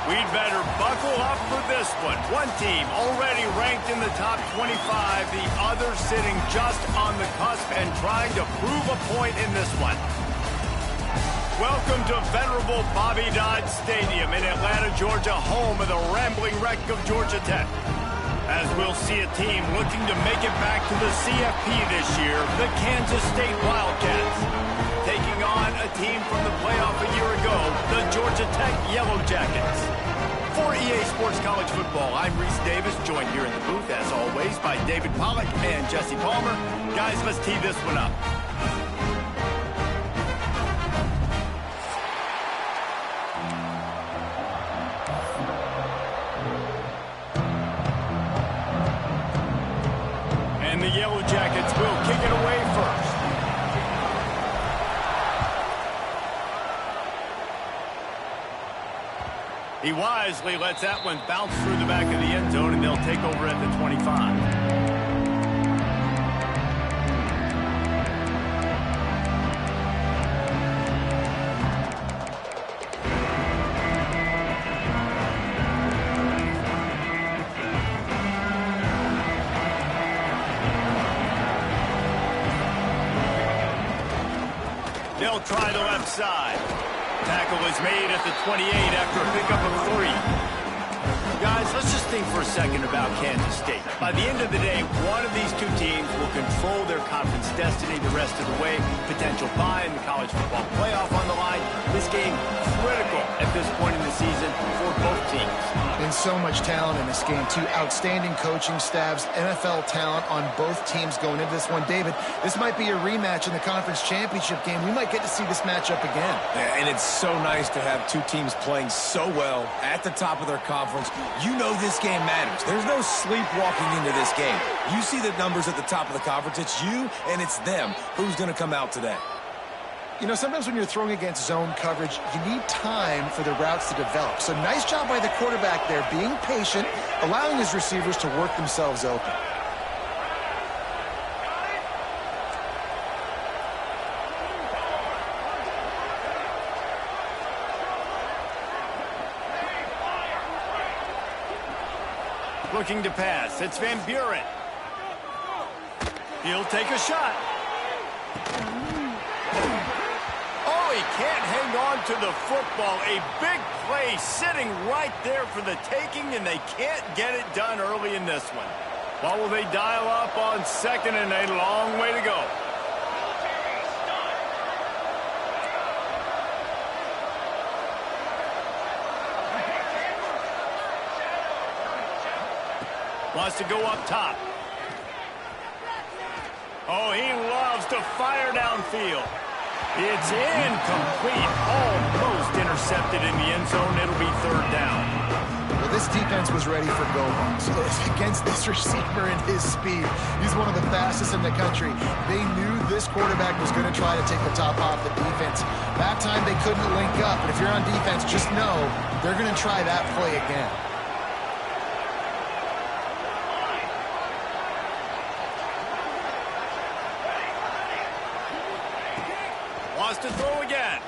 We'd better buckle up for this one. One team already ranked in the top 25, the other sitting just on the cusp and trying to prove a point in this one. Welcome to venerable Bobby Dodd Stadium in Atlanta, Georgia, home of the rambling wreck of Georgia Tech. As we'll see a team looking to make it back to the CFP this year, the Kansas State Wildcats. Taking on a team from the playoff a year ago, the Georgia Tech Yellow Jackets. For EA Sports College Football, I'm Reese Davis, joined here in the booth, as always, by David Pollack and Jesse Palmer. Guys, let's tee this one up. And the Yellow Jackets will kick it away first. He wisely lets that one bounce through the back of the end zone, and they'll take over at the 25. They'll try the left side. Tackle is made at the 28 after a pickup of 3. Guys, let's just think for a second about Kansas State. By the end of the day, one of these two teams will control their conference destiny the rest of the way. Potential bye in the college football playoff on the line. This game critical at this point in the season for both teams. And so much talent in this game, too. Outstanding coaching staffs, NFL talent on both teams going into this one. David, this might be a rematch in the conference championship game. We might get to see this matchup again. Yeah, and it's so nice to have two teams playing so well at the top of their conference. You know this game matters. There's no sleepwalking into this game. You see the numbers at the top of the conference. It's you and it's them. Who's going to come out today? You know, sometimes when you're throwing against zone coverage, you need time for the routes to develop. So nice job by the quarterback there, being patient, allowing his receivers to work themselves open. Looking to pass. It's Van Buren. He'll take a shot. Oh, he can't hang on to the football. A big play sitting right there for the taking, and they can't get it done early in this one. What will they dial up on second and a long way to go? Wants to go up top. Oh, he loves to fire downfield. It's incomplete. Almost intercepted in the end zone. It'll be third down. Well, this defense was ready for go-balls. Against this receiver and his speed, he's one of the fastest in the country. They knew this quarterback was going to try to take the top off the defense. That time they couldn't link up. But if you're on defense, just know they're going to try that play again. Wants to throw again.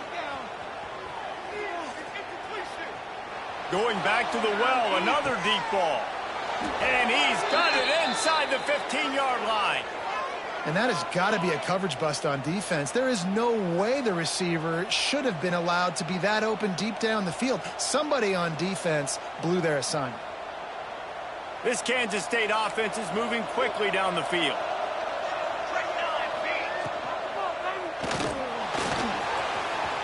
Going back to the well, another deep ball. And he's got it inside the 15-yard line. And that has got to be a coverage bust on defense. There is no way the receiver should have been allowed to be that open deep down the field. Somebody on defense blew their assignment. This Kansas State offense is moving quickly down the field.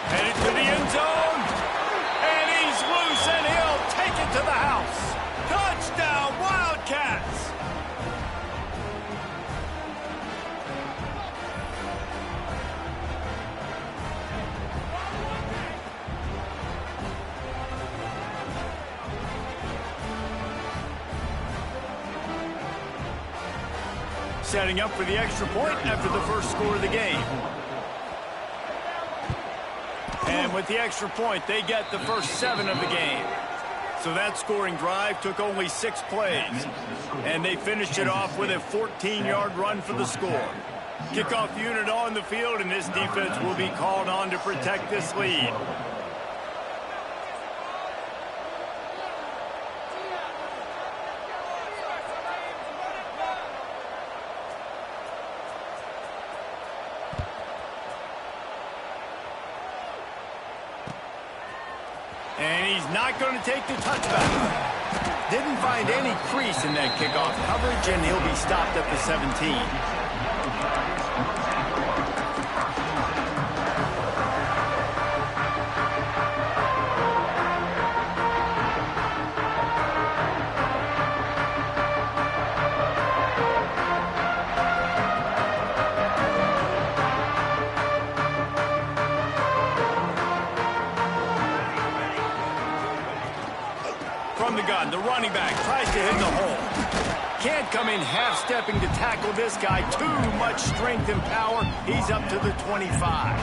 Headed to the end zone. And he's loose, and he'll take it to the house. Touchdown, Wildcats! Setting up for the extra point after the first score of the game. And with the extra point, they get the first 7 of the game. So that scoring drive took only 6 plays. And they finished it off with a 14-yard run for the score. Kickoff unit on the field, and this defense will be called on to protect this lead. And he's not going to take the touchback. Didn't find any crease in that kickoff coverage, and he'll be stopped at the 17. From the gun, the running back tries to hit the hole. Can't come in half-stepping to tackle this guy. Too much strength and power. He's up to the 25.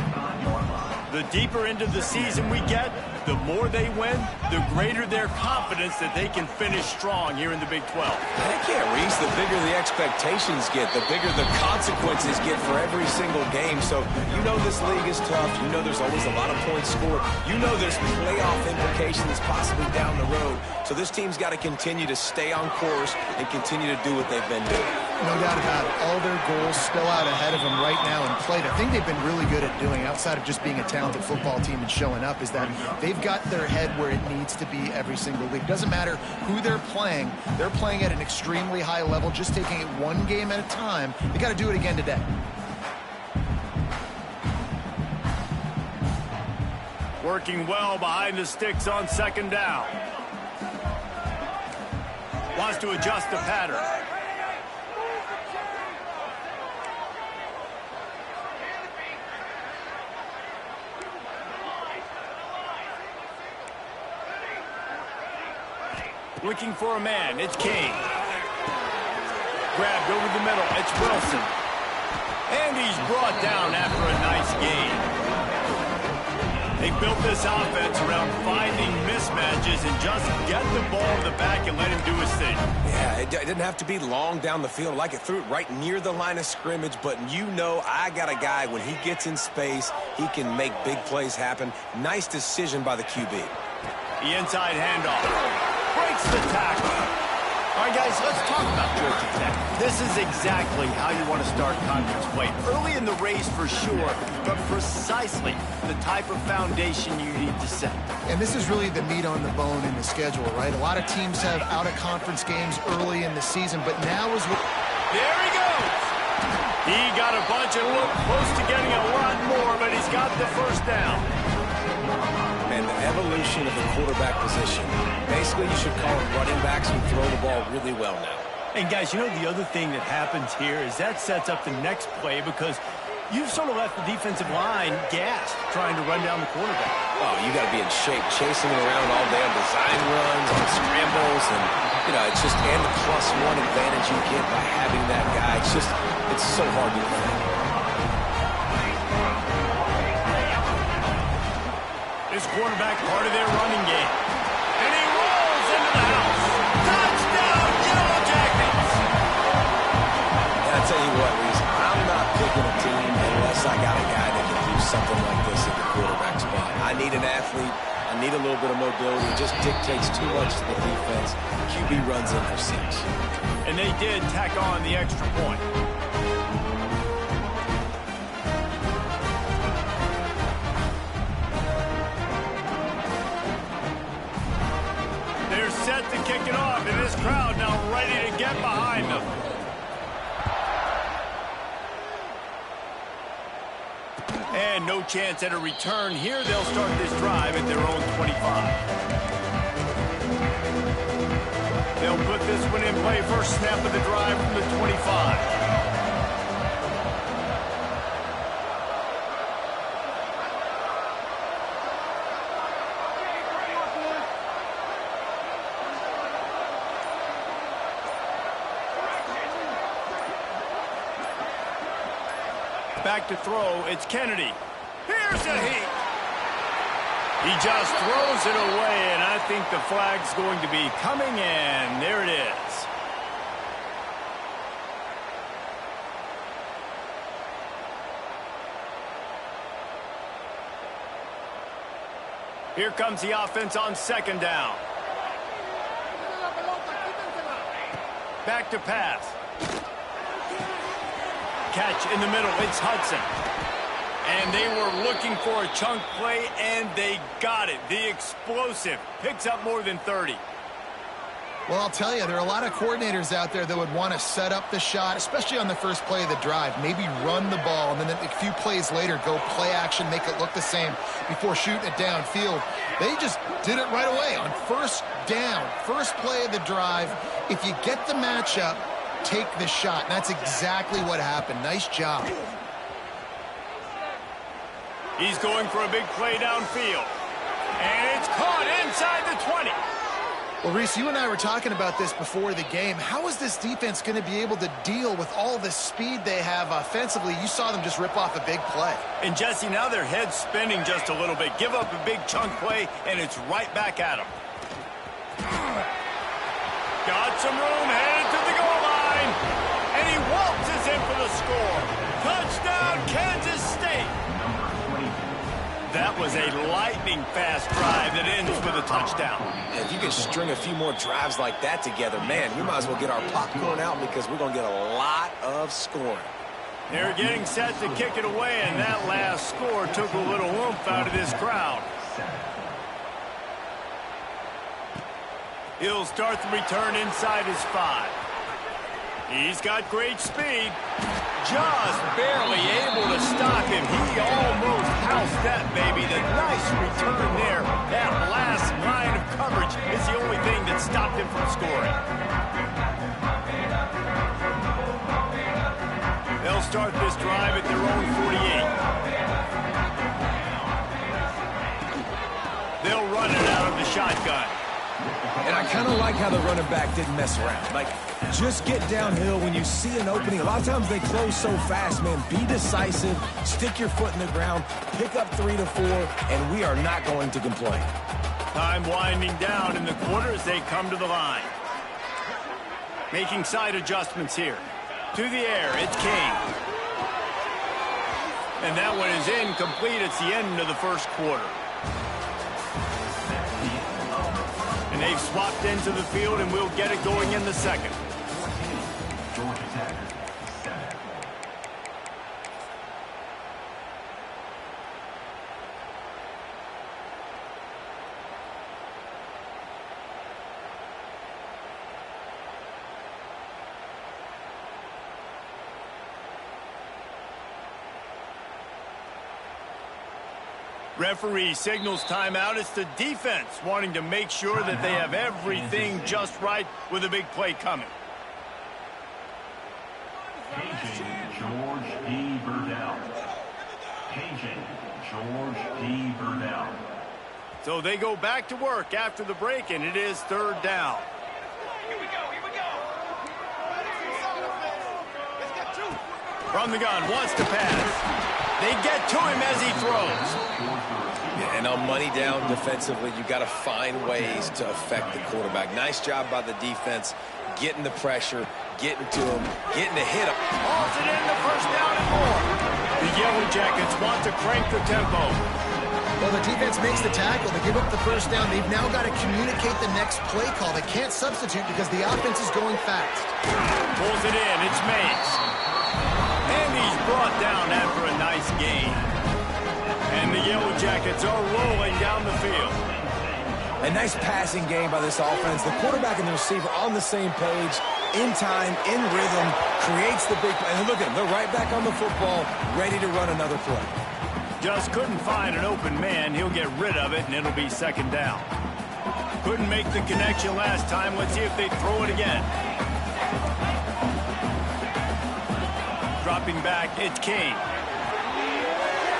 The deeper into the season we get, the more they win, the greater their confidence that they can finish strong here in the Big 12. Heck yeah, Reese. The bigger the expectations get, the bigger the consequences get for every single game. So you know this league is tough. You know there's always a lot of points scored. You know there's playoff implications possibly down the road. So this team's got to continue to stay on course and continue to do what they've been doing. No doubt about it. All their goals spill out ahead of them right now in play. The thing they've been really good at doing, outside of just being a talented football team and showing up, is that they've got their head where it needs to be every single week. Doesn't matter who they're playing at an extremely high level, just taking it one game at a time. They got to do it again today. Working well behind the sticks on second down. Wants to adjust the pattern. Looking for a man. It's King. Grabbed over the middle. It's Wilson. And he's brought down after a nice gain. They built this offense around finding mismatches and just get the ball in the back and let him do his thing. Yeah, it didn't have to be long down the field. Like it threw it right near the line of scrimmage, but you know I got a guy, when he gets in space, he can make big plays happen. Nice decision by the QB. The inside handoff. Breaks the tackle. All right, guys, let's talk about Georgia Tech. This is exactly how you want to start conference play. Early in the race for sure, but precisely the type of foundation you need to set. And this is really the meat on the bone in the schedule, right? A lot of teams have out-of-conference games early in the season, but now is what... There he goes! He got a bunch and looked close to getting a lot more, but he's got the first down. And the evolution of the quarterback position. Basically, you should call them running backs who throw the ball really well now. And guys, you know the other thing that happens here is that sets up the next play because you've sort of left the defensive line gassed trying to run down the quarterback. Oh, you got to be in shape, chasing him around all day on design runs, on scrambles, and, you know, it's just, and the +1 advantage you get by having that guy. It's just, it's so hard to defend. This quarterback part of their running game. And he rolls into the house. Touchdown, Yellow Jackets! And I tell you what, Reese, I'm not picking a team unless I got a guy that can do something like this at the quarterback spot. I need an athlete. I need a little bit of mobility. It just dictates too much to the defense. QB runs in for 6. And they did tack on the extra point. They're set to kick it off, and this crowd now ready to get behind them. And no chance at a return here. They'll start this drive at their own 25. They'll put this one in play. First snap of the drive from the 25. Back to throw, it's Kennedy. Here's a heat. He just throws it away, and I think the flag's going to be coming in. There it is. Here comes the offense on second down. Back to pass. Catch in the middle, it's Hudson. And they were looking for a chunk play, and they got it. The explosive picks up more than 30. Well, I'll tell you, there are a lot of coordinators out there that would want to set up the shot, especially on the first play of the drive, maybe run the ball, and then a few plays later go play action, make it look the same before shooting it downfield. They just did it right away on first down, first play of the drive. If you get the matchup, take the shot. And that's exactly what happened. Nice job. He's going for a big play downfield. And it's caught inside the 20. Well, Reese, you and I were talking about this before the game. How is this defense going to be able to deal with all the speed they have offensively? You saw them just rip off a big play. And, Jesse, now their head's spinning just a little bit. Give up a big chunk play, and it's right back at them. Got some room, headed to the goal line. And he waltzes in for the score. Touchdown, Kansas State. That was a lightning-fast drive that ends with a touchdown. If you can string a few more drives like that together, man, we might as well get our popcorn out because we're going to get a lot of scoring. They're getting set to kick it away, and that last score took a little oomph out of this crowd. He'll start the return inside his 5. He's got great speed. Just barely able to stop him. He almost housed that baby. The nice return there. That last line of coverage is the only thing that stopped him from scoring. They'll start this drive at their own 48. They'll run it out of the shotgun. And I kind of like how the running back didn't mess around. Like, just get downhill when you see an opening. A lot of times they close so fast, man. Be decisive, stick your foot in the ground, pick up 3 to 4, and we are not going to complain. Time winding down in the quarter as they come to the line. Making side adjustments here. To the air, it's King. And that one is incomplete. It's the end of the first quarter. And they've swapped into the field, and we'll get it going in the second. Referee signals timeout. It's the defense wanting to make sure that they have everything just right with a big play coming. KJ George D. Burdell. KJ George D. Burdell. So they go back to work after the break, and it is third down. Here we go. From the gun, wants to pass. They get to him as he throws. Yeah, and on money down defensively, you got to find ways to affect the quarterback. Nice job by the defense, getting the pressure, getting to him, getting to hit him. Hauls it in, the first down and more. The Yellow Jackets want to crank the tempo. Well, the defense makes the tackle. They give up the first down. They've now got to communicate the next play call. They can't substitute because the offense is going fast. Pulls it in. It's Mays. And he's brought down after a nice gain. And the Yellow Jackets are rolling down the field. A nice passing game by this offense. The quarterback and the receiver on the same page, in time, in rhythm, creates the big play. And look at them. They're right back on the football, ready to run another play. Just couldn't find an open man. He'll get rid of it, and it'll be second down. Couldn't make the connection last time. Let's see if they throw it again. Dropping back, it's King.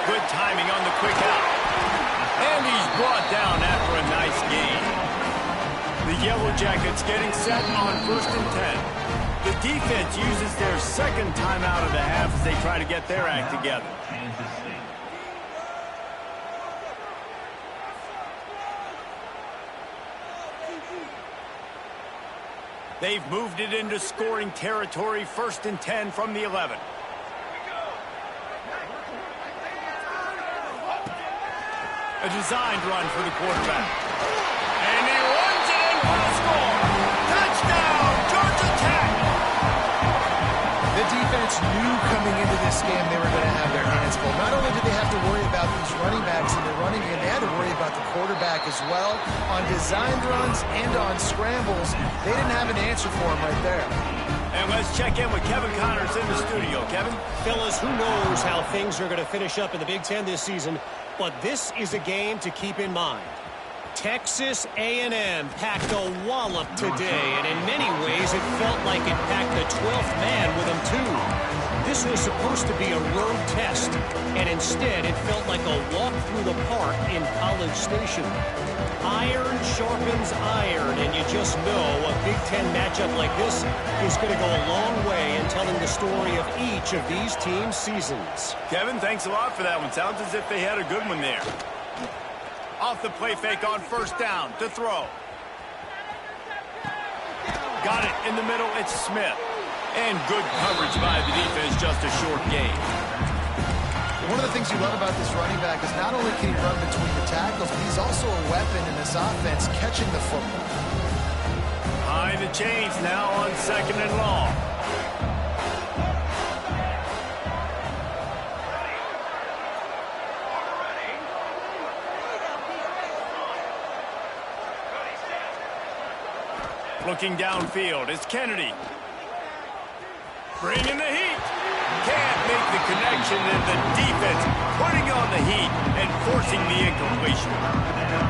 Good timing on the quick out. And he's brought down after a nice gain. The Yellow Jackets getting set on 1st and 10. The defense uses their second timeout of the half as they try to get their act together. They've moved it into scoring territory, 1st and 10 from the 11. A designed run for the quarterback. And he runs it in for a score. Touchdown, Georgia Tech! The defense defense knew coming into this game they were going to have their hands full. Not only did they have to worry about these running backs in the running game, they had to worry about the quarterback as well. On designed runs and on scrambles, they didn't have an answer for him right there. And let's check in with Kevin Connors in the studio. Kevin? Fellas, who knows how things are going to finish up in the Big Ten this season, but this is a game to keep in mind. Texas A&M packed a wallop today, and in many ways it felt like it packed the 12th man with them too. This was supposed to be a road test, and instead it felt like a walk through the park in College Station. Iron sharpens iron, and you just know a Big Ten matchup like this is going to go a long way in telling the story of each of these teams' seasons. Kevin, thanks a lot for that one. Sounds as if they had a good one there. Off the play fake on first down to throw. Got it in the middle. It's Smith. And good coverage by the defense, just a short gain. One of the things you love about this running back is not only can he run between the tackles, but he's also a weapon in this offense catching the football. Behind the chains now on 2nd and long. Looking downfield, it's Kennedy. Bringing the heat. Can't make the connection, and the defense putting on the heat and forcing the incompletion.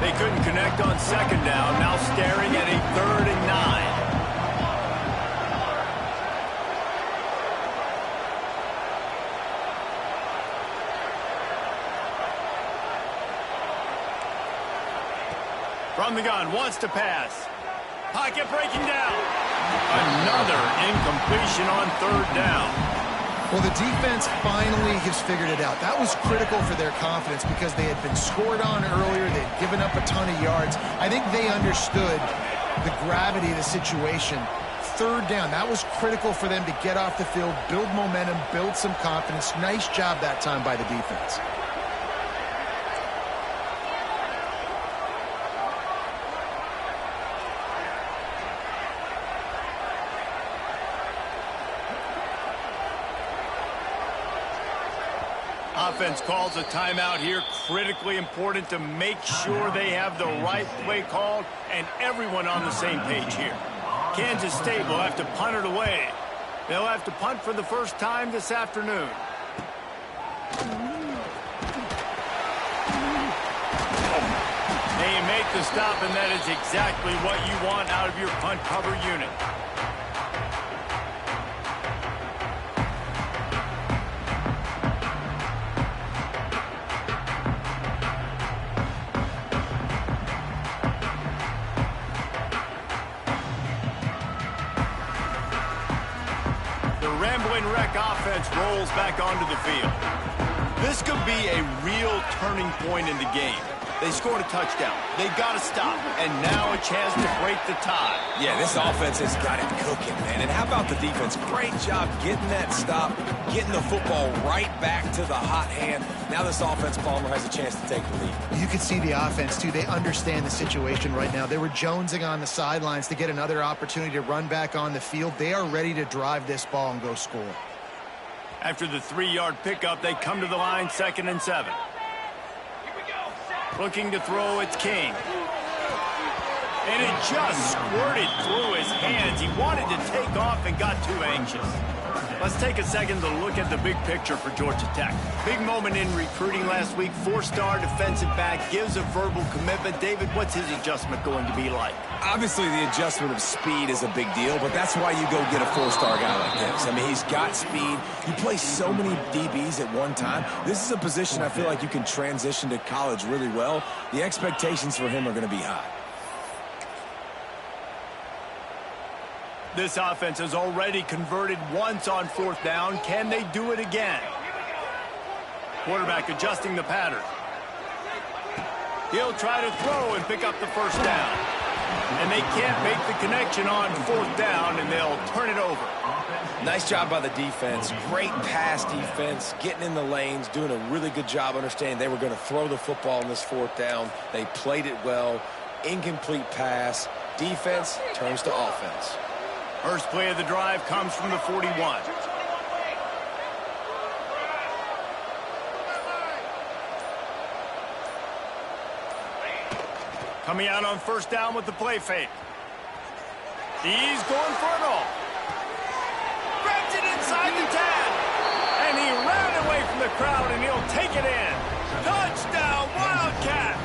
They couldn't connect on 2nd down, now staring at a 3rd and 9. From the gun, wants to pass. Pocket breaking down. Another incompletion on 3rd down. Well, the defense finally has figured it out. That was critical for their confidence because they had been scored on earlier. They'd given up a ton of yards. I think they understood the gravity of the situation. 3rd down, that was critical for them to get off the field, build momentum, build some confidence. Nice job that time by the defense. Offense calls a timeout here. Critically important to make sure they have the right play called and everyone on the same page here. Kansas State will have to punt it away. They'll have to punt for the first time this afternoon. They make the stop, and that is exactly what you want out of your punt cover unit. Offense rolls back onto the field. This could be a real turning point in the game. They scored a touchdown. They got to stop, and now a chance to break the tie. Yeah, this offense has got it cooking, man. And how about the defense? Great job getting that stop, getting the football right back to the hot hand. Now this offense, Palmer, has a chance to take the lead. You can see the offense, too. They understand the situation right now. They were jonesing on the sidelines to get another opportunity to run back on the field. They are ready to drive this ball and go score. After the 3-yard pickup, they come to the line, 2nd and 7. Looking to throw, it's King. And it just squirted through his hands. He wanted to take off and got too anxious. Let's take a second to look at the big picture for Georgia Tech. Big moment in recruiting last week. 4-star defensive back, gives a verbal commitment. David, what's his adjustment going to be like? Obviously, the adjustment of speed is a big deal, but that's why you go get a 4-star guy like this. I mean, he's got speed. You play so many DBs at one time. This is a position I feel like you can transition to college really well. The expectations for him are going to be high. This offense has already converted once on 4th down. Can they do it again? Quarterback adjusting the pattern. He'll try to throw and pick up the 1st down. And they can't make the connection on 4th down, and they'll turn it over. Nice job by the defense. Great pass defense, getting in the lanes, doing a really good job understanding they were going to throw the football on this 4th down. They played it well. Incomplete pass. Defense turns to offense. First play of the drive comes from the 41. Coming out on first down with the play fake. He's going for it all. Grabs it inside the 10. And he ran away from the crowd, and he'll take it in. Touchdown, Wildcats!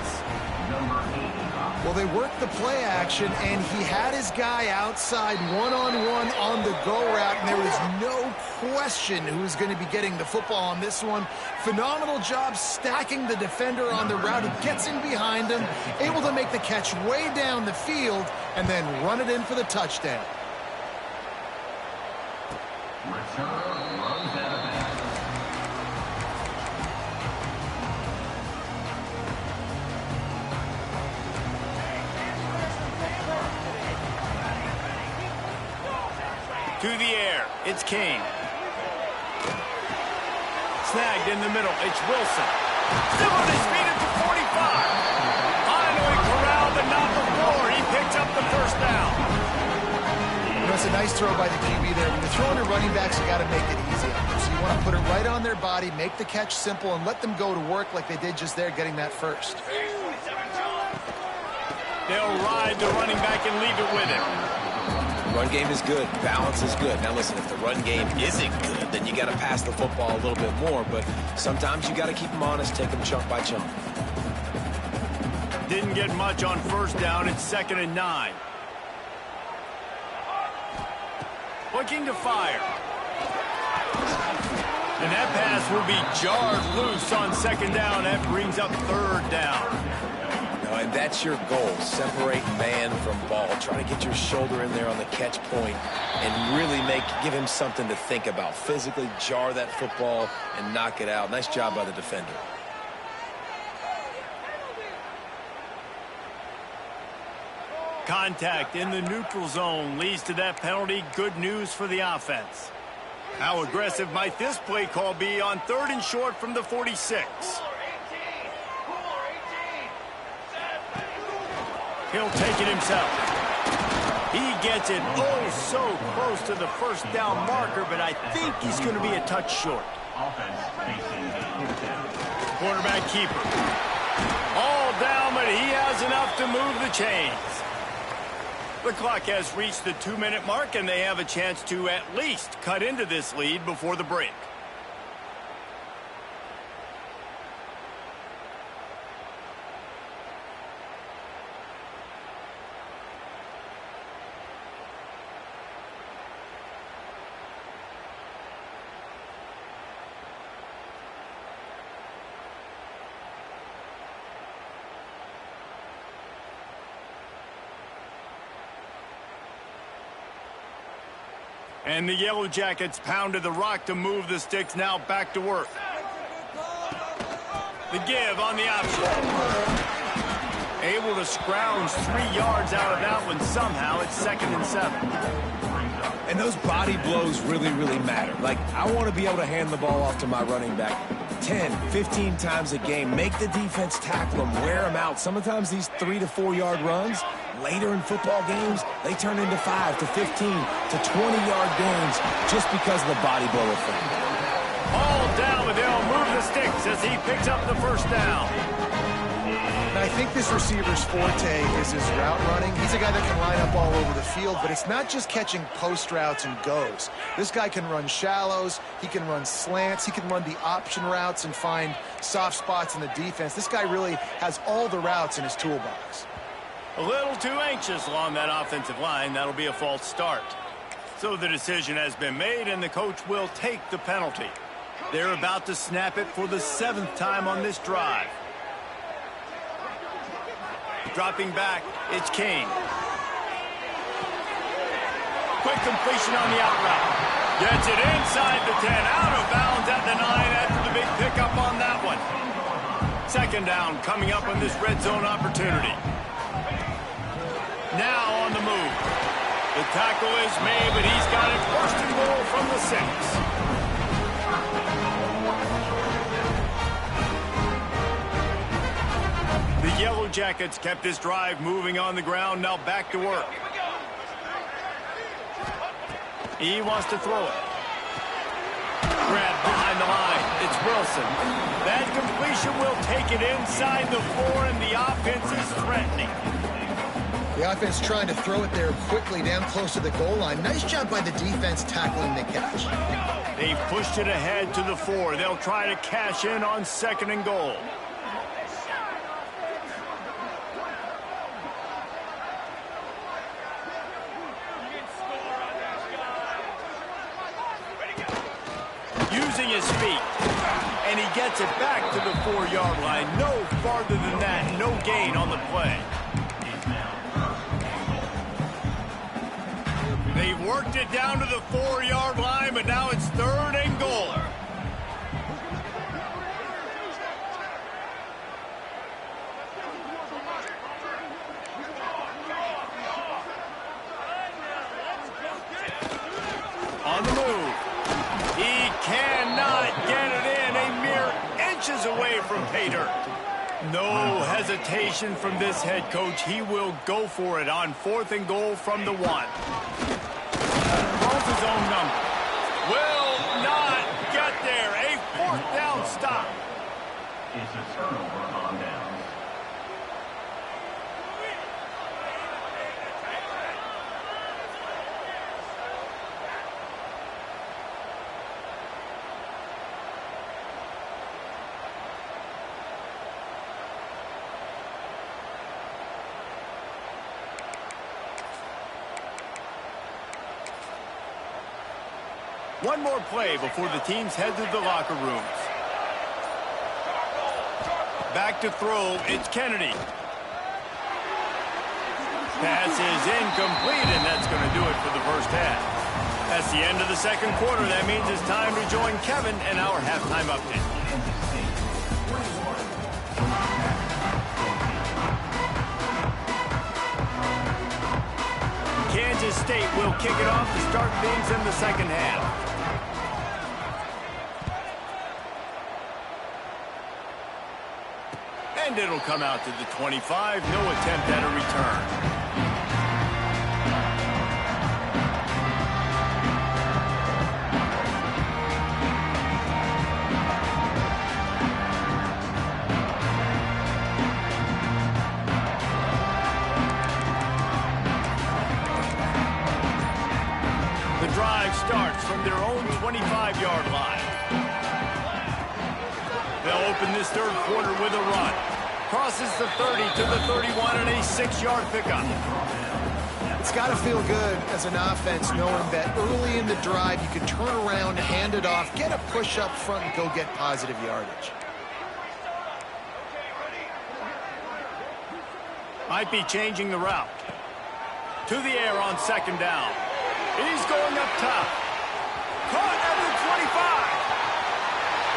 Well, they worked the play action, and he had his guy outside one-on-one on the go route, and there was no question who's going to be getting the football on this one. Phenomenal job stacking the defender on the route. He gets in behind him, able to make the catch way down the field, and then run it in for the touchdown. To the air, it's Kane. Snagged in the middle, it's Wilson. Still on his feet at the 45. Finally corralled, but not before. He picks up the first down. You know, it's a nice throw by the QB there. When you're throwing to running backs, you got to make it easy. So you want to put it right on their body, make the catch simple, and let them go to work like they did just there, getting that first. They'll ride the running back and leave it with him. Run game is good. Balance is good. Now, listen, if the run game isn't good, then you got to pass the football a little bit more. But sometimes you got to keep them honest, take them chunk by chunk. Didn't get much on first down. It's 2nd and 9. Looking to fire. And that pass will be jarred loose on 2nd down. That brings up 3rd down. And that's your goal. Separate man from ball. Try to get your shoulder in there on the catch point and really give him something to think about. Physically jar that football and knock it out. Nice job by the defender. Contact in the neutral zone leads to that penalty. Good news for the offense. How aggressive might this play call be on 3rd and short from the 46? He'll take it himself. He gets it so close to the first down marker, but I think he's going to be a touch short. Quarterback keeper. All down, but he has enough to move the chains. The clock has reached the 2-minute mark, and they have a chance to at least cut into this lead before the break. And the Yellow Jackets pounded the rock to move the sticks, now back to work. The give on the option. Able to scrounge 3 yards out of that one somehow. It's 2nd and 7. And those body blows really, really matter. Like, I want to be able to hand the ball off to my running back 10, 15 times a game. Make the defense tackle them, wear them out. Sometimes these 3 to 4 yard runs, later in football games, they turn into 5 to 15 to 20-yard gains just because of the body blow effect. All down, but they'll move the sticks as he picks up the first down. And I think this receiver's forte is his route running. He's a guy that can line up all over the field, but it's not just catching post routes and goes. This guy can run shallows, he can run slants, he can run the option routes and find soft spots in the defense. This guy really has all the routes in his toolbox. A little too anxious along that offensive line. That'll be a false start. So the decision has been made, and the coach will take the penalty. They're about to snap it for the 7th time on this drive. Dropping back, it's Kane. Quick completion on the out route. Gets it inside the 10, out of bounds at the 9 after the big pickup on that one. 2nd down coming up on this red zone opportunity. Now on the move. The tackle is made, but he's got it 1st and goal from the 6. The Yellow Jackets kept this drive moving on the ground, now back to work. He wants to throw it. Grabbed behind the line. It's Wilson. That completion will take it inside the 4, and the offense is threatening. The offense trying to throw it there quickly down close to the goal line. Nice job by the defense tackling the catch. They've pushed it ahead to the 4. They'll try to cash in on 2nd and goal. Using his feet. And he gets it back to the 4-yard line. No farther than that. No gain on the play. They've worked it down to the 4-yard line, but now it's 3rd and goal. On the move. He cannot get it in. A mere inches away from pay dirt. No hesitation from this head coach. He will go for it on 4th and goal from the 1. Calls his own number. Will not get there. A 4th down stop. It's a turnover on downs. One more play before the teams head to the locker rooms. Back to throw, it's Kennedy. Pass is incomplete, and that's going to do it for the first half. That's the end of the 2nd quarter. That means it's time to join Kevin and our halftime update. Kansas State will kick it off to start things in the 2nd half. And it'll come out to the 25. No attempt at a return. The drive starts from their own 25-yard line. They'll open this 3rd quarter with a run. Crosses the 30 to the 31 and a 6-yard pickup. It's got to feel good as an offense knowing that early in the drive you can turn around, hand it off, get a push up front, and go get positive yardage. Might be changing the route. To the air on 2nd down. He's going up top. Caught at the 25.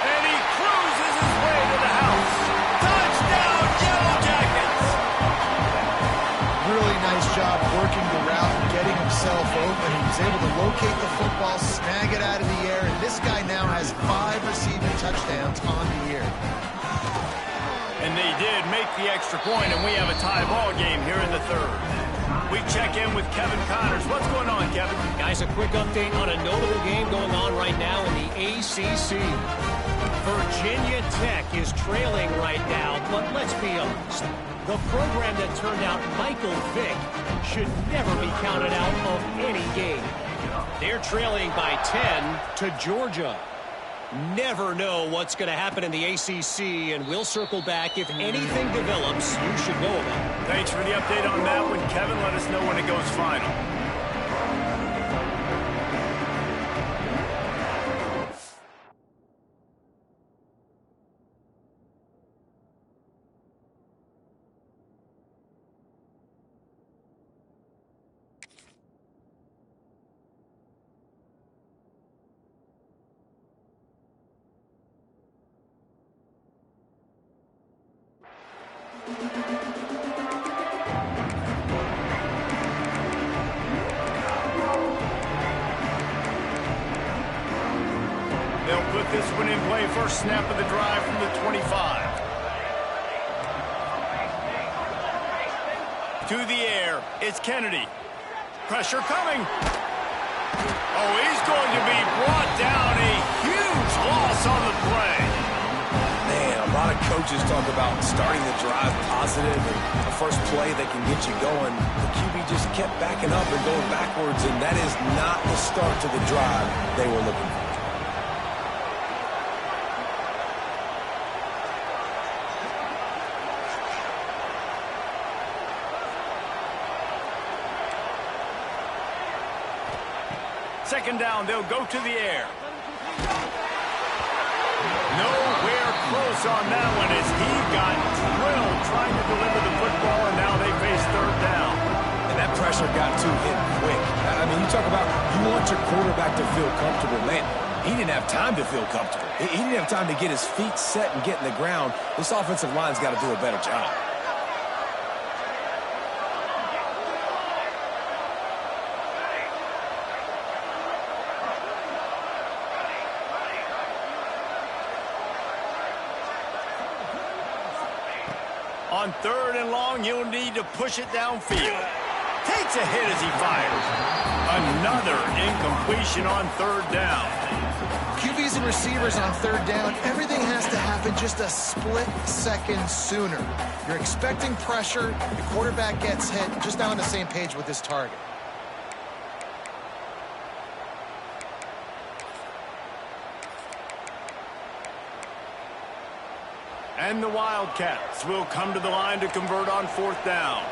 And he cruises his way to the house. Touchdown, Yellow Jackets! Really nice job working the route and getting himself open. He was able to locate the football, snag it out of the air, and this guy now has 5 receiving touchdowns on the year. And they did make the extra point, and we have a tie ball game here in the 3rd. We check in with Kevin Connors. What's going on, Kevin? Guys, a quick update on a notable game going on right now in the ACC. Virginia Tech is trailing right now, but let's be honest. The program that turned out Michael Vick should never be counted out of any game. They're trailing by 10 to Georgia. Never know what's going to happen in the ACC, and we'll circle back if anything develops you should know about. Thanks for the update on that one, Kevin. Let us know when it goes final. They'll put this one in play. First snap of the drive from the 25. To the air, it's Kennedy. Pressure coming. Oh, he's going to be brought down. A huge loss on the play. coaches talk about starting the drive positive and a first play that can get you going. The QB just kept backing up and going backwards, and that is not the start to the drive they were looking for. Second down, they'll go to the air. Nowhere close on that one as he got drilled trying to deliver the football, and now they face third down. And that pressure got to him quick. I mean, you talk about you want your quarterback to feel comfortable. Man, he didn't have time to feel comfortable. He didn't have time to get his feet set and get in the ground. This offensive line's got to do a better job. On third and long, you'll need to push it downfield. Takes a hit as he fires. Another incompletion on third down. QBs and receivers on third down, everything has to happen just a split second sooner. You're expecting pressure, the quarterback gets hit, just now on the same page with his target. And the Wildcats will come to the line to convert on fourth down.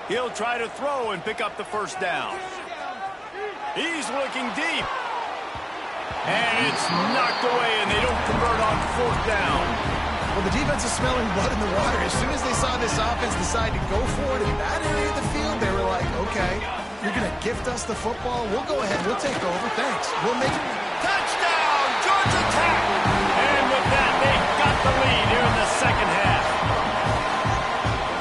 He'll try to throw and pick up the first down. He's looking deep. And it's knocked away, and they don't convert on fourth down. Well, the defense is smelling blood in the water. As soon as they saw this offense decide to go for it in that area of the field, they were like, okay, you're going to gift us the football. We'll go ahead. We'll take over. Thanks. We'll make it. Touchdown, Georgia Tech. And with that, they got the lead here in the second half.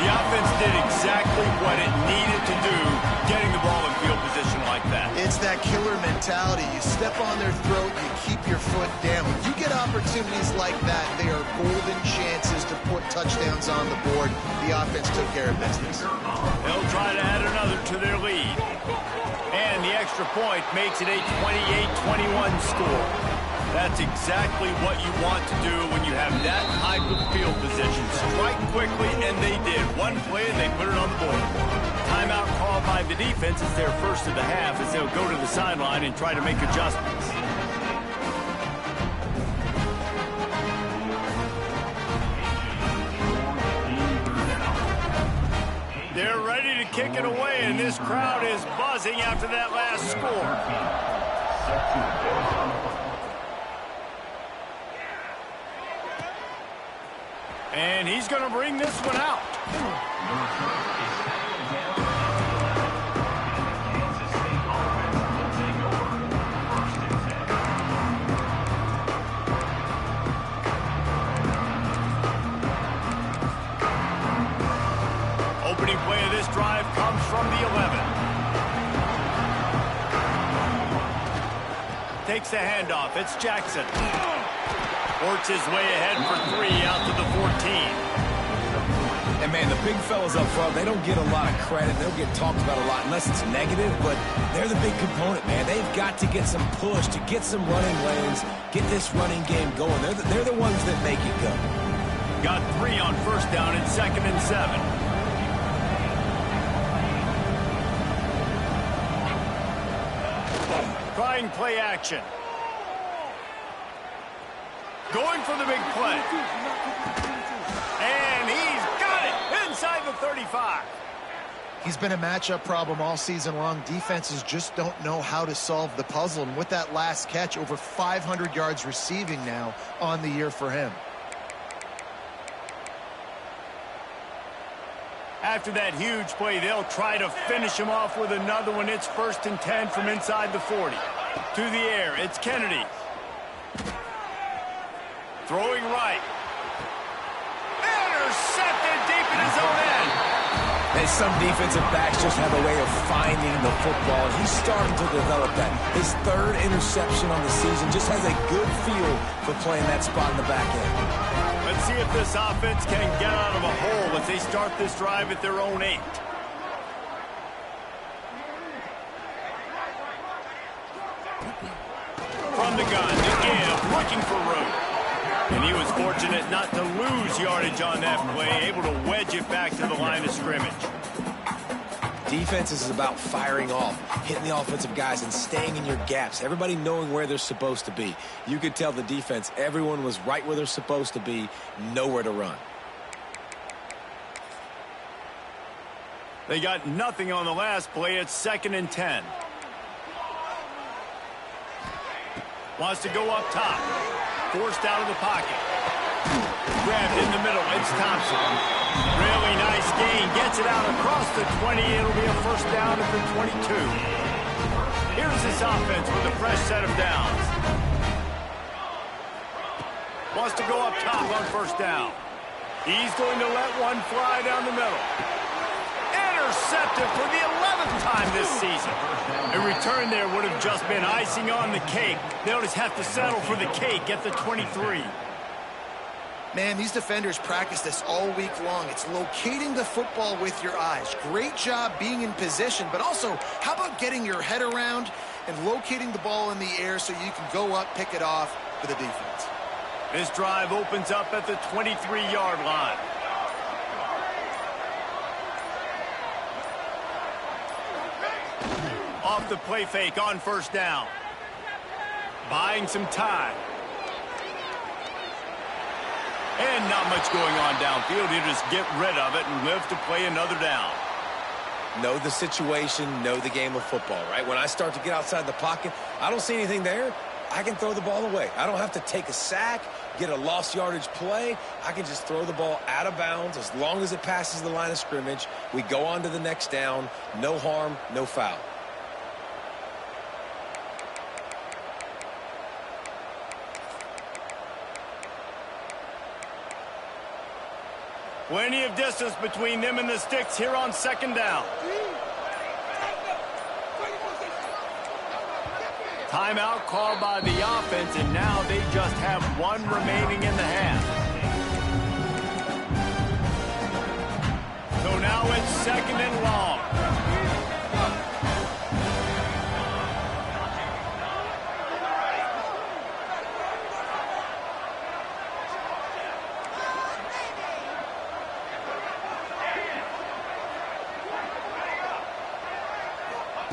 The offense did exactly what it needed to do, getting the ball in field position like that. It's that killer mentality. You step on their throat, you keep your foot down. When you get opportunities like that, they are golden chances to put touchdowns on the board. The offense took care of business. They'll try to add another to their lead. And the extra point makes it a 28-21 score. That's exactly what you want to do when you have that type of field position. Strike quickly, and they did. One play, and they put it on the board. Timeout called by the defense is their first of the half as they'll go to the sideline and try to make adjustments. They're ready to kick it away, and this crowd is buzzing after that last score. And he's going to bring this one out. Opening play of this drive comes from the 11. Takes the handoff. It's Jackson. Works his way ahead for 3 out to the 14. And, man, the big fellas up front, they don't get a lot of credit. They don't get talked about a lot unless it's negative, but they're the big component, man. They've got to get some push, to get some running lanes, get this running game going. They're the ones that make it go. Got 3 on first down and 2nd and 7. Trying play action. Going for the big play. And he's got it inside the 35. He's been a matchup problem all season long. Defenses just don't know how to solve the puzzle. And with that last catch, over 500 yards receiving now on the year for him. After that huge play, they'll try to finish him off with another one. It's 1st and 10 from inside the 40. To the air, it's Kennedy. Throwing right. Intercepted deep in his own end. And some defensive backs just have a way of finding the football, and he's starting to develop that. His third interception on the season, just has a good feel for playing that spot in the back end. Let's see if this offense can get out of a hole as they start this drive at their own 8. From the gun, to give, looking for room. And he was fortunate not to lose yardage on that play, able to wedge it back to the line of scrimmage. Defense is about firing off, hitting the offensive guys, and staying in your gaps. Everybody knowing where they're supposed to be. You could tell the defense, everyone was right where they're supposed to be, nowhere to run. They got nothing on the last play. It's 2nd and 10. Wants to go up top. Forced out of the pocket. Grabbed in the middle. It's Thompson. Really nice gain. Gets it out across the 20. It'll be a first down at the 22. Here's this offense with a fresh set of downs. Wants to go up top on first down. He's going to let one fly down the middle. Intercepted for the 11th time this season. A return there would have just been icing on the cake. They'll just have to settle for the cake at the 23. Man, these defenders practice this all week long. It's locating the football with your eyes. Great job being in position, but also, how about getting your head around and locating the ball in the air so you can go up, pick it off for the defense. This drive opens up at the 23-yard line. Off the play fake on first down. Buying some time. And not much going on downfield. You just get rid of it and live to play another down. Know the situation, know the game of football, right? When I start to get outside the pocket, I don't see anything there. I can throw the ball away. I don't have to take a sack, get a lost yardage play. I can just throw the ball out of bounds as long as it passes the line of scrimmage. We go on to the next down. No harm, no foul. Plenty of distance between them and the sticks here on second down. Timeout called by the offense, and now they just have one remaining in the half. So now it's 2nd and long.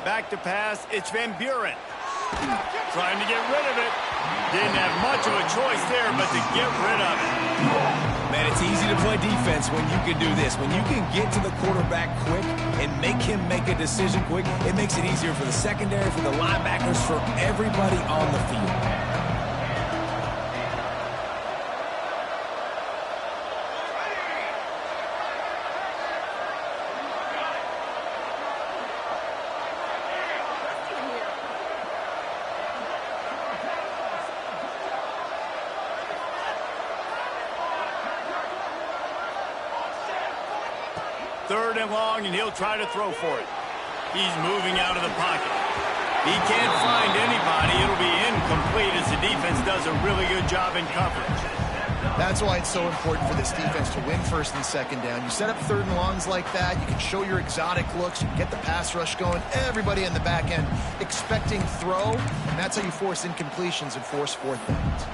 Back to pass, it's Van Buren. Trying to get rid of it. Didn't have much of a choice there, but to get rid of it. Man, it's easy to play defense when you can do this. When you can get to the quarterback quick and make him make a decision quick, it makes it easier for the secondary, for the linebackers, for everybody on the field. Third and long, and he'll try to throw for it. He's moving out of the pocket. He can't find anybody. It'll be incomplete as the defense does a really good job in coverage. That's why it's so important for this defense to win first and second down. You set up third and longs like that. You can show your exotic looks. You can get the pass rush going. Everybody in the back end expecting throw, and that's how you force incompletions and force fourth downs.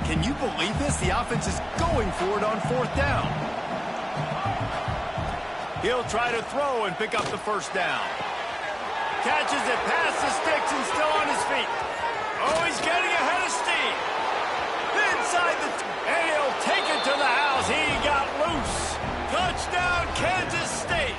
Can you believe this? The offense is going for it on fourth down. He'll try to throw and pick up the first down. Catches it past the sticks and still on his feet. Oh, he's getting ahead of steam. Inside and he'll take it to the house. He got loose. Touchdown, Kansas State.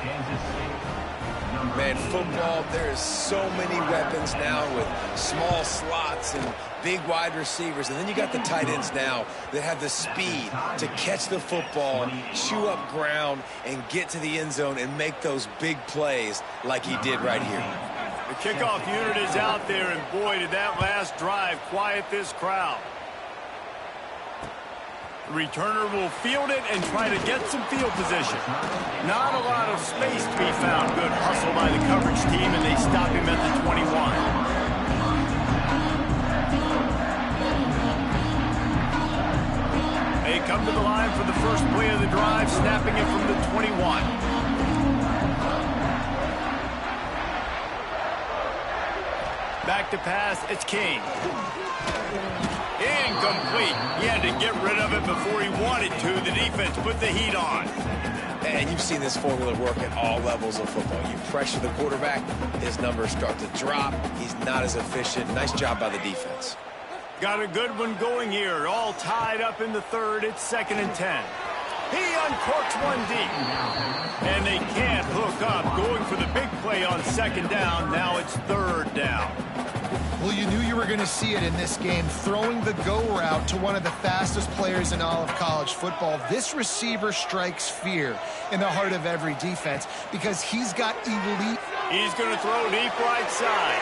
Man, football, there is so many weapons now with small slots and big wide receivers. And then you got the tight ends now that have the speed to catch the football, chew up ground, and get to the end zone and make those big plays like he did right here. The kickoff unit is out there, and boy, did that last drive quiet this crowd. The returner will field it and try to get some field position. Not a lot of space to be found. Good hustle by the coverage team, and they stop him at the 21. They come to the line for the first play of the drive, snapping it from the 21. Back to pass, it's King. Incomplete. He had to get rid of it before he wanted to. The defense put the heat on. And you've seen this formula work at all levels of football. You pressure the quarterback, his numbers start to drop. He's not as efficient. Nice job by the defense. Got a good one going here. All tied up in the third. It's 2nd and 10. He uncorks one deep. And they can't hook up. Going for the big play on 2nd down. Now it's 3rd down. Well, you knew you were going to see it in this game, throwing the go route to one of the fastest players in all of college football. This receiver strikes fear in the heart of every defense because he's got elite. He's going to throw deep right side.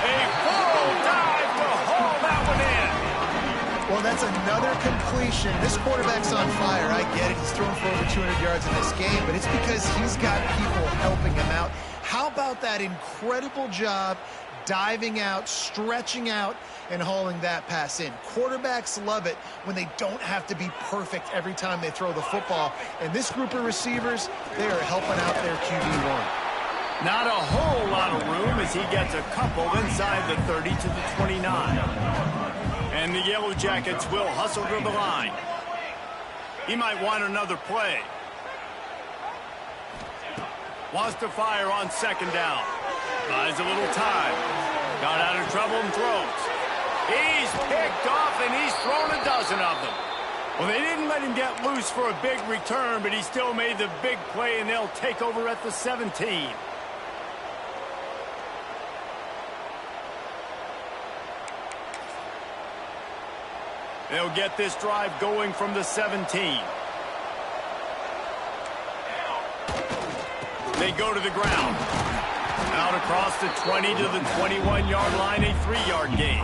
A full dive to haul that one in. Well, that's another completion. This quarterback's on fire. I get it. He's thrown for over 200 yards in this game, but it's because he's got people helping him out. How about that incredible job diving out, stretching out, and hauling that pass in? Quarterbacks love it when they don't have to be perfect every time they throw the football. And this group of receivers, they are helping out their QB1. Not a whole lot of room as he gets a couple inside the 30 to the 29. And the Yellow Jackets will hustle to the line. He might want another play. Wants to fire on 2nd down. Buys a little time. Got out of trouble and throws. He's picked off, and he's thrown a dozen of them. Well, they didn't let him get loose for a big return, but he still made the big play, and they'll take over at the 17. They'll get this drive going from the 17. They go to the ground. Out across the 20 to the 21-yard line, a 3-yard gain.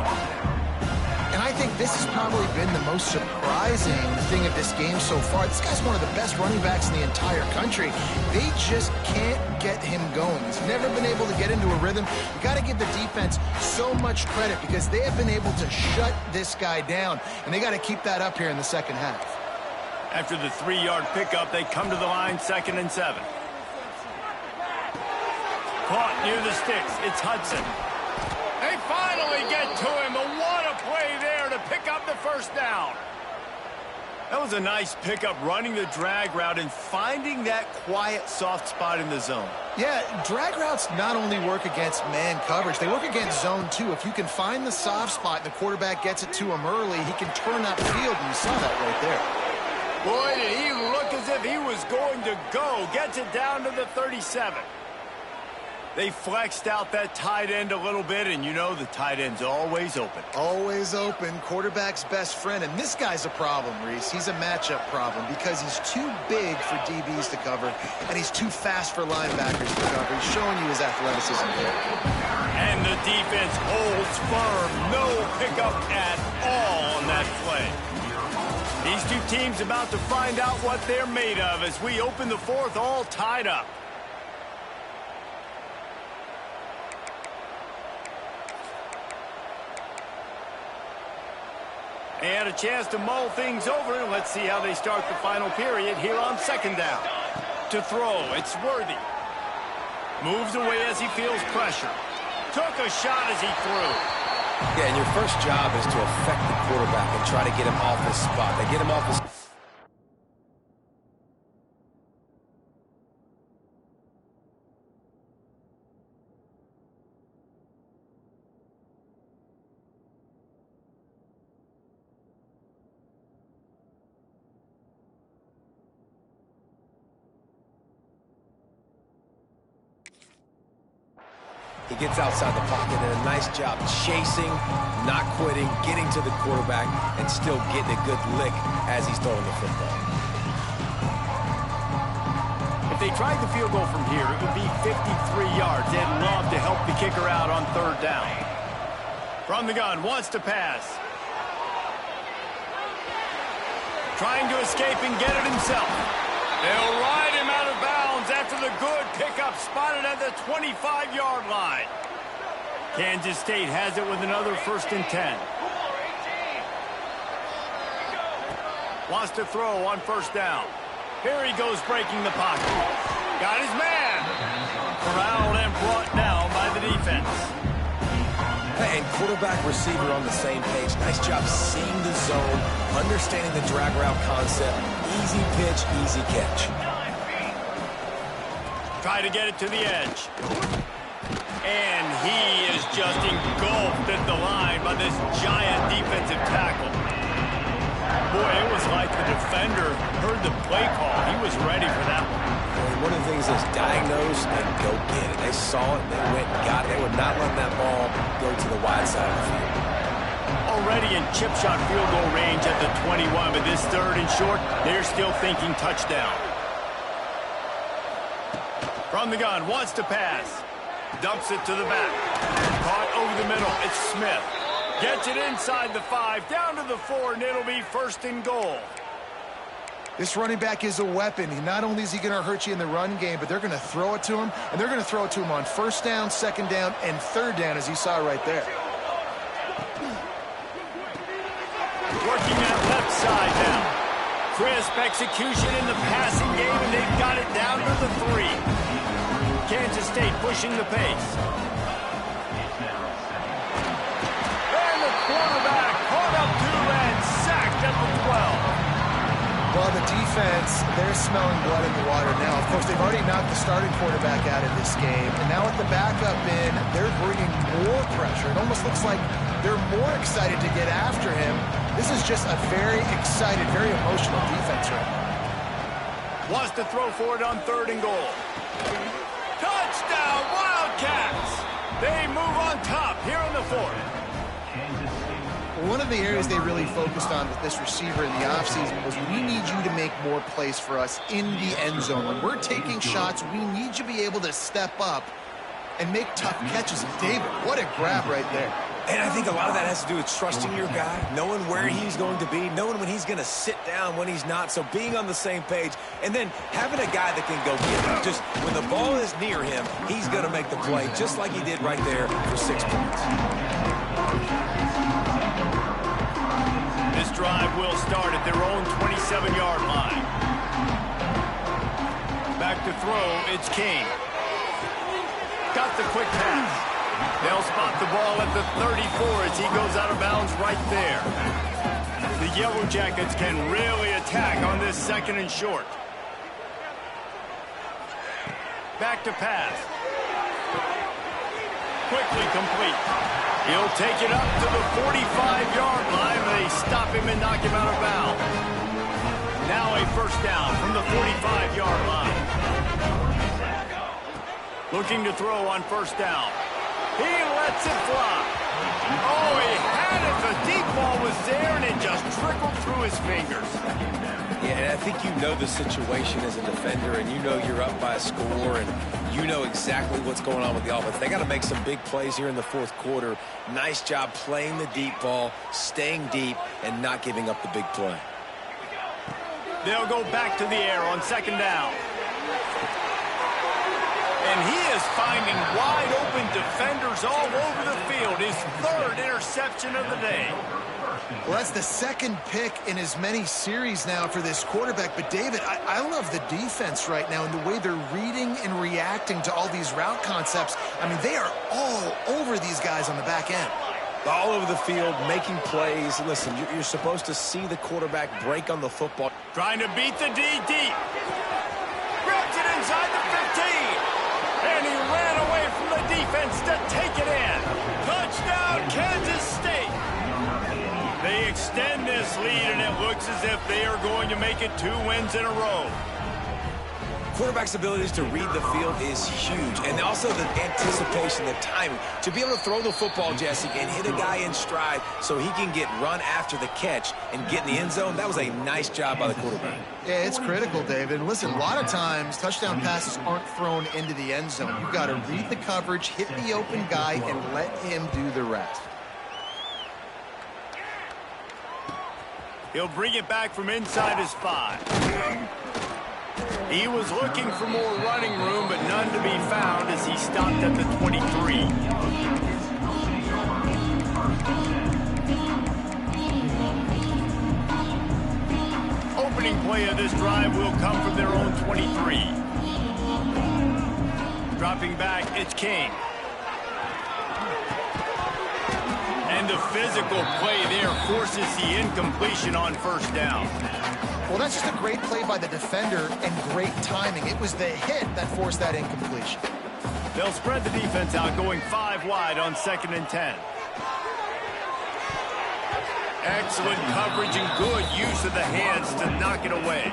And I think this has probably been the most surprising thing of this game so far. This guy's one of the best running backs in the entire country. They just can't get him going. He's never been able to get into a rhythm. You got to give the defense so much credit because they have been able to shut this guy down, and they got to keep that up here in the second half. After the 3-yard pickup, they come to the line, 2nd and 7. Caught near the sticks. It's Hudson. They finally get to him. But what a play there to pick up the 1st down. That was a nice pickup, running the drag route and finding that quiet, soft spot in the zone. Yeah, drag routes not only work against man coverage, they work against zone too. If you can find the soft spot and the quarterback gets it to him early, he can turn that field, and you saw that right there. Boy, did he look as if he was going to go. Gets it down to the 37. They flexed out that tight end a little bit, and you know the tight end's always open. Always open, quarterback's best friend. And this guy's a problem, Reese. He's a matchup problem because he's too big for DBs to cover, and he's too fast for linebackers to cover. He's showing you his athleticism here. And the defense holds firm. No pickup at all on that play. These two teams about to find out what they're made of as we open the 4th, all tied up. And a chance to mull things over. Let's see how they start the final period here on 2nd down. To throw, it's Worthy. Moves away as he feels pressure. Took a shot as he threw. Yeah, and your first job is to affect the quarterback and try to get him off his spot. They get him off his... He gets outside the pocket and a nice job chasing, not quitting, getting to the quarterback, and still getting a good lick as he's throwing the football. If they tried the field goal from here, it would be 53 yards. They'd love to help the kicker out on 3rd down. From the gun, wants to pass. trying to escape and get it himself. They'll ride him out of bounds after the good pickup spotted at the 25-yard line. Kansas State has it with another 1st and 10. Wants to throw on 1st down. Here he goes breaking the pocket. Got his man. Corralled and brought down by the defense. And quarterback, receiver on the same page. Nice job seeing the zone, understanding the drag route concept. Easy pitch, easy catch. Try to get it to the edge. And he is just engulfed at the line by this giant defensive tackle. Boy, it was like the defender heard the play call. He was ready for that one. One of the things is diagnose and go get it. They saw it, they went and got it. They would not let that ball go to the wide side of the field. Already in chip shot field goal range at the 21, but this 3rd and short, they're still thinking touchdown. From the gun, wants to pass. Dumps it to the back. Caught over the middle. It's Smith. Gets it inside the 5, down to the 4, and it'll be 1st and goal. This running back is a weapon. Not only is he going to hurt you in the run game, but they're going to throw it to him, and they're going to throw it to him on 1st down, 2nd down, and 3rd down, as you saw right there. Working that left side now. Crisp execution in the passing game, and they've got it down to the 3. Kansas State pushing the pace. And the quarterback caught up to and sacked at the 12. Well, the defense, they're smelling blood in the water now. Of course, they've already knocked the starting quarterback out of this game. And now with the backup in, they're bringing more pressure. It almost looks like they're more excited to get after him. This is just a very excited, very emotional defense right now. Wants to throw for it on 3rd and goal. Touchdown, Wildcats! They move on top here in the 4th. One of the areas they really focused on with this receiver in the offseason was we need you to make more plays for us in the end zone. When we're taking shots, we need you to be able to step up and make tough catches. And David, what a grab right there. And I think a lot of that has to do with trusting your guy, knowing where he's going to be, knowing when he's going to sit down, when he's not. So being on the same page, and then having a guy that can go get it. Just when the ball is near him, he's going to make the play, just like he did right there for 6 points. This drive will start at their own 27-yard line. Back to throw, it's King. Got the quick pass. They'll spot the ball at the 34 as he goes out of bounds right there. The Yellow Jackets can really attack on this 2nd and short. Back to pass. Quickly complete. He'll take it up to the 45-yard line. They stop him and knock him out of bounds. Now a 1st down from the 45-yard line. Looking to throw on 1st down. He lets it fly. Oh, he had it. The deep ball was there, and it just trickled through his fingers. Yeah, and I think you know the situation as a defender, and you know you're up by a score, and you know exactly what's going on with the offense. They got to make some big plays here in the 4th quarter. Nice job playing the deep ball, staying deep, and not giving up the big play. They'll go back to the air on 2nd down. And he is finding wide-open defenders all over the field. His 3rd interception of the day. Well, that's the 2nd pick in as many series now for this quarterback. But, David, I love the defense right now and the way they're reading and reacting to all these route concepts. I mean, they are all over these guys on the back end. All over the field, making plays. Listen, you're supposed to see the quarterback break on the football. Trying to beat the D deep. Grabs it inside the 15. And he ran away from the defense to take it in. Touchdown, Kansas State. They extend this lead, and it looks as if they are going to make it 2 wins in a row. Quarterback's abilities to read the field is huge, and also the anticipation, the timing. To be able to throw the football, Jesse, and hit a guy in stride so he can get run after the catch and get in the end zone, that was a nice job by the quarterback. Yeah, it's critical, David. Listen, a lot of times touchdown passes aren't thrown into the end zone. You've got to read the coverage, hit the open guy, and let him do the rest. He'll bring it back from inside his 5. He was looking for more running room, but none to be found as he stopped at the 23. Opening play of this drive will come from their own 23. Dropping back, it's King. And the physical play there forces the incompletion on first down. Well, that's just a great play by the defender and great timing. It was the hit that forced that incompletion. They'll spread the defense out, going 5 wide on 2nd and 10. Excellent coverage and good use of the hands to knock it away.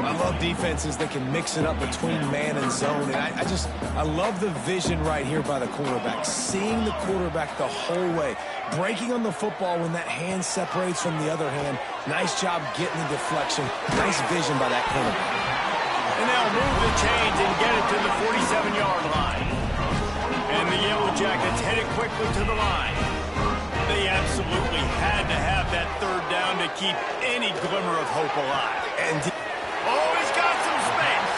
I love defenses that can mix it up between man and zone. And I love the vision right here by the quarterback. Seeing the quarterback the whole way. Breaking on the football when that hand separates from the other hand. Nice job getting the deflection. Nice vision by that quarterback. And they'll move the chains and get it to the 47-yard line. And the Yellow Jackets headed quickly to the line. They absolutely had to have that 3rd down to keep any glimmer of hope alive. And oh, he's got some space.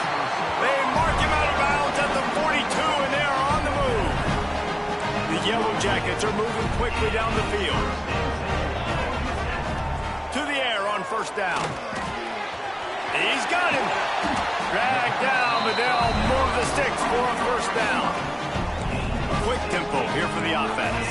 They mark him out of bounds at the 42, and they are on the move. The Yellow Jackets are moving quickly down the field. To the air on 1st down. He's got him. Dragged down, but they'll move the sticks for a 1st down. Quick tempo here for the offense.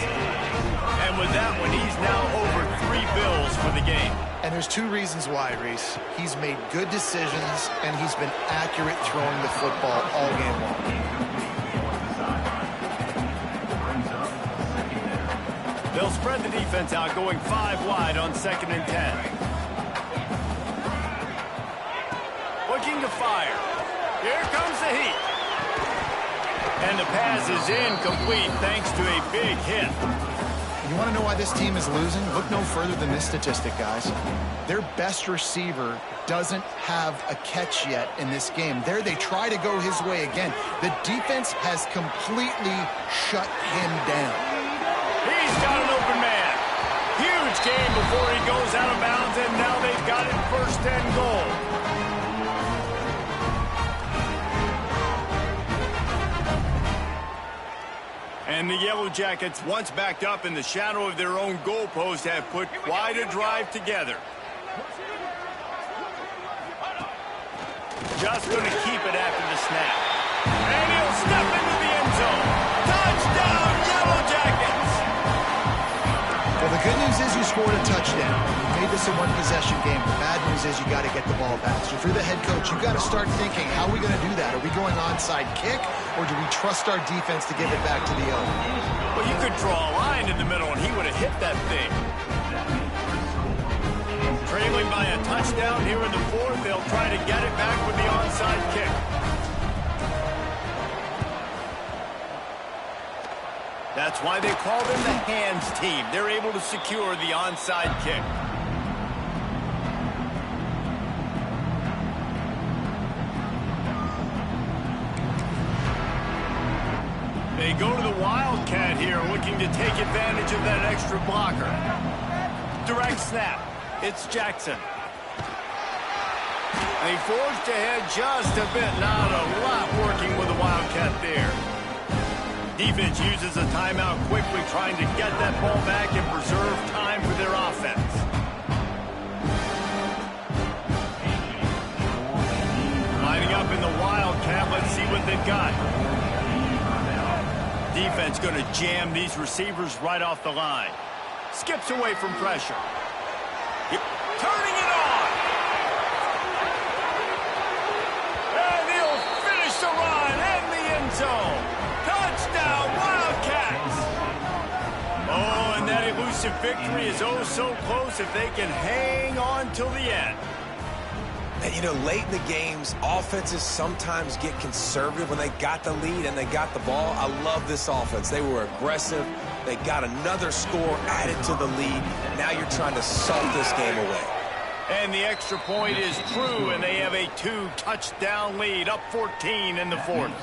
And with that one, he's now over 3 bills for the game. And there's 2 reasons why, Reese. He's made good decisions, and he's been accurate throwing the football all game long. They'll spread the defense out, going 5 wide on 2nd and 10. Looking to fire. Here comes the heat. And the pass is incomplete thanks to a big hit. You want to know why this team is losing? Look no further than this statistic, guys. Their best receiver doesn't have a catch yet in this game. There they try to go his way again. The defense has completely shut him down. He's got an open man. Huge game before he goes out of bounds, and now they've got it 1st and goal. And the Yellow Jackets, once backed up in the shadow of their own goalpost, have put quite a drive together. Just going to keep it after the snap. And he'll step into the end zone. Touchdown, Yellow Jackets! Well, the good news is you scored a touchdown. You made this a one-possession game. The bad news is you got to get the ball back. So if you're the head coach, you got to start thinking, how are we going to do that? Are we going onside kick, or do we trust our defense to give it back to the owner? Well, you could draw a line in the middle, and he would have hit that thing. Trailing by a touchdown here in the 4th, they'll try to get it back with the onside kick. That's why they call them the hands team. They're able to secure the onside kick. They go to the Wildcat here, looking to take advantage of that extra blocker. Direct snap. It's Jackson. They forged ahead just a bit. Not a lot working with the Wildcat there. Defense uses a timeout quickly, trying to get that ball back and preserve time for their offense. Lining up in the Wildcat. Let's see what they've got. Defense going to jam these receivers right off the line. Skips away from pressure. Turning it on. And he'll finish the run in the end zone. Touchdown, Wildcats. Oh, and that elusive victory is oh so close if they can hang on till the end. And, you know, late in the games, offenses sometimes get conservative when they got the lead and they got the ball. I love this offense. They were aggressive. They got another score added to the lead. Now you're trying to salt this game away. And the extra point is true, and they have a 2-touchdown lead, up 14 in the 4th.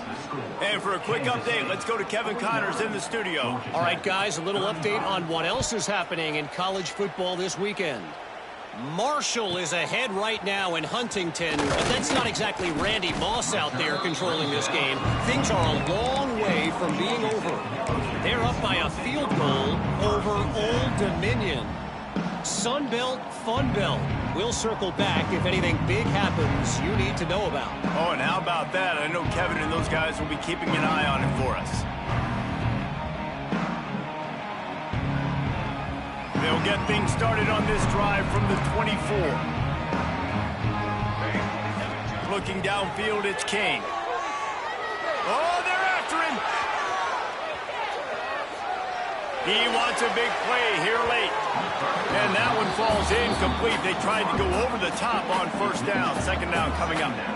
And for a quick update, let's go to Kevin Connors in the studio. All right, guys, a little update on what else is happening in college football this weekend. Marshall is ahead right now in Huntington, but that's not exactly Randy Moss out there controlling this game. Things are a long way from being over. They're up by a field goal over Old Dominion. Sunbelt, Funbelt. We'll circle back if anything big happens you need to know about. Oh, and how about that? I know Kevin and those guys will be keeping an eye on it for us. They'll get things started on this drive from the 24. Looking downfield, it's King. Oh, they're after him. He wants a big play here late. And that one falls incomplete. They tried to go over the top on first down. Second down coming up now.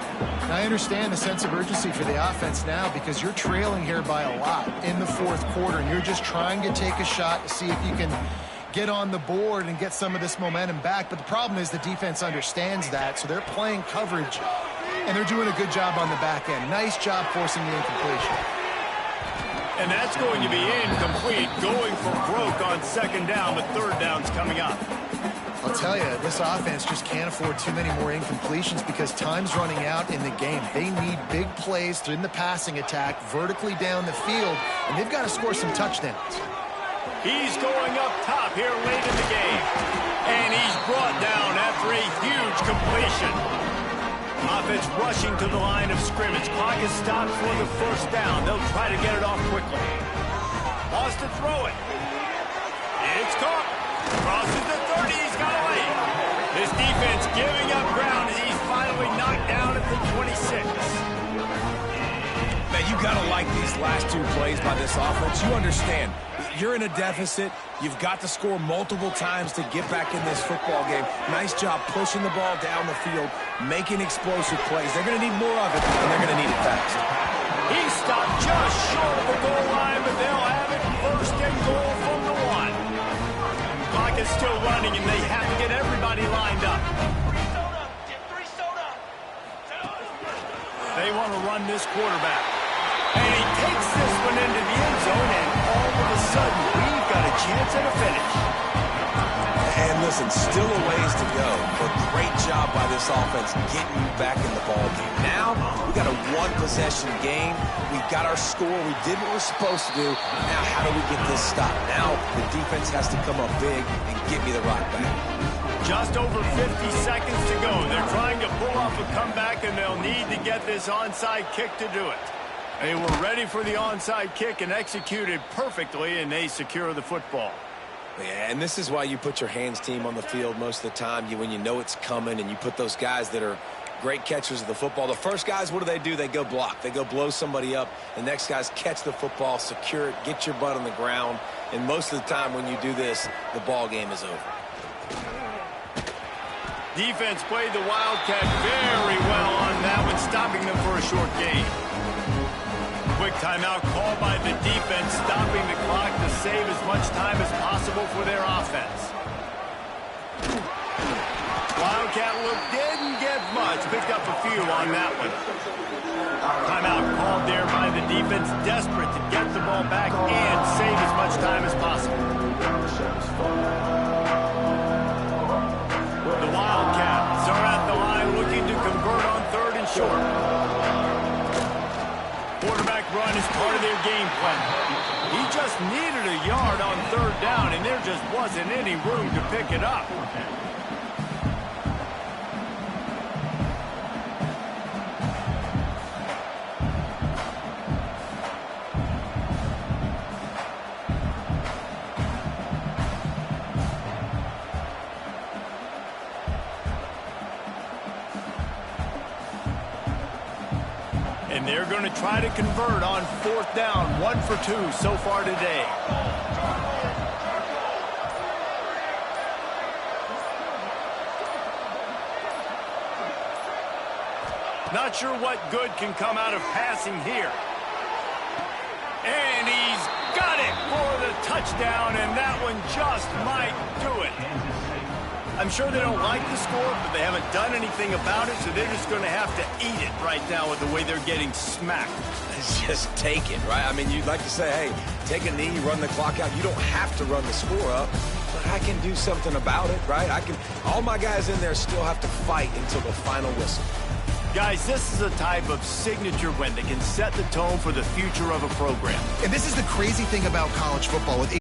I understand the sense of urgency for the offense now because you're trailing here by a lot in the fourth quarter, and you're just trying to take a shot to see if you can get on the board and get some of this momentum back. But the problem is the defense understands that, so they're playing coverage, and they're doing a good job on the back end. Nice job forcing the incompletion. And that's going to be incomplete, going for broke on second down, but third down's coming up. I'll tell you, this offense just can't afford too many more incompletions because time's running out in the game. They need big plays in the passing attack, vertically down the field, and they've got to score some touchdowns. He's going up top here late in the game. And he's brought down after a huge completion. Offense rushing to the line of scrimmage. Clock is stopped for the first down. They'll try to get it off quickly. Wants to throw it. It's caught. Crosses the 30. He's got away. This defense giving up ground as he's finally knocked down at the 26. Man, you got to like these last two plays by this offense. You understand. You're in a deficit. You've got to score multiple times to get back in this football game. Nice job pushing the ball down the field, making explosive plays. They're going to need more of it, and they're going to need it fast. He stopped just short of the goal line, but they'll have it first and goal from the one. Clock is still running, and they have to get everybody lined up. They want to run this quarterback. And he takes this one into the end zone, and all of a sudden, we've got a chance at a finish. And listen, still a ways to go, but great job by this offense getting you back in the ball game. Now, we got a one-possession game. We got our score. We did what we're supposed to do. Now, how do we get this stopped? Now, the defense has to come up big and get me the rock back. Just over 50 seconds to go. They're trying to pull off a comeback, and they'll need to get this onside kick to do it. They were ready for the onside kick and executed perfectly, and they secure the football. Yeah, and this is why you put your hands team on the field most of the time when you know it's coming, and you put those guys that are great catchers of the football. The first guys, what do? They go block. They go blow somebody up. The next guys catch the football, secure it, get your butt on the ground. And most of the time when you do this, the ball game is over. Defense played the Wildcat very well on that one, stopping them for a short gain. Quick timeout called by the defense, stopping the clock to save as much time as possible for their offense. Wildcat look didn't get much, picked up a few on that one. Timeout called there by the defense, desperate to get the ball back and save as much time as possible. The Wildcats are at the line looking to convert on third and short. Quarterback run is part of their game plan. He just needed a yard on third down, and there just wasn't any room to pick it up. And they're going to try to convert on fourth down. 1 for 2 so far today. Not sure what good can come out of passing here. And he's got it for the touchdown, and that one just might do it. I'm sure they don't like the score, but they haven't done anything about it, so they're just going to have to eat it right now with the way they're getting smacked. Just take it, right? I mean, you'd like to say, hey, take a knee, run the clock out. You don't have to run the score up. but I can do something about it, right? All my guys in there still have to fight until the final whistle. Guys, this is a type of signature win that can set the tone for the future of a program. And this is the crazy thing about college football. With